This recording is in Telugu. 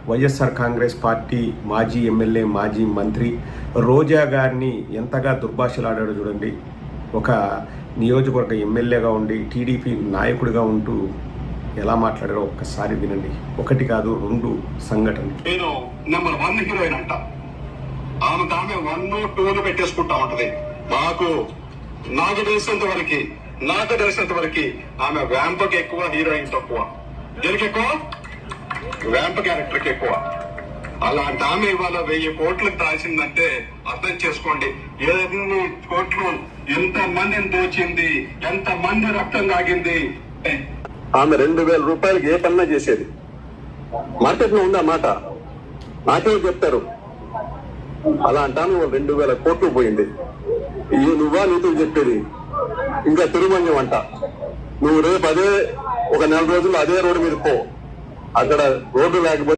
వైఎస్ఆర్ కాంగ్రెస్ పార్టీ మాజీ ఎమ్మెల్యే మాజీ మంత్రి రోజా గారిని ఎంతగా దుర్భాషలాడాడో చూడండి. ఒక నియోజకవర్గ ఎమ్మెల్యేగా ఉండి టీడీపీ నాయకుడిగా ఉంటూ ఎలా మాట్లాడారో ఒక్కసారి వినండి. ఒకటి కాదు రెండు సంఘటనలు. నేను నెంబర్ 1 హీరోయిన్ అంట. ఆమె 1, 2 పెట్టేసుకుంటా ఉంటది. నాకు తెలిసినంత వరకు ఆమె వ్యాంపకి ఎక్కువ, హీరోయిన్ తక్కువ. దీనికి ఎక్కువ వ్యాంప్ క్యారెక్టర్ కి ఎక్కువ. అలాంటి ఆమె ఇవాళ 1000 కోట్లు దాచిందంటే అర్థం చేసుకోండి ఎన్ని కోట్లు, ఎంత మందిని దోచింది, ఎంత మంది రక్తం తాగింది. ఆమె 2000 రూపాయలకి ఏ పన్నా చేసేది. మార్కెట్ లో ఉందా మాట? నాకే చెప్తారు. అలాంటి ఆమె 2000 కోట్లు పోయింది. నువ్వా నీతో చెప్పేది? ఇంకా తిరుమంజం అంట. నువ్వు రేపు ఒక నెల రోజుల్లో అదే రోడ్డు మీద పో. అక్కడ రోడ్డు లేకపోతే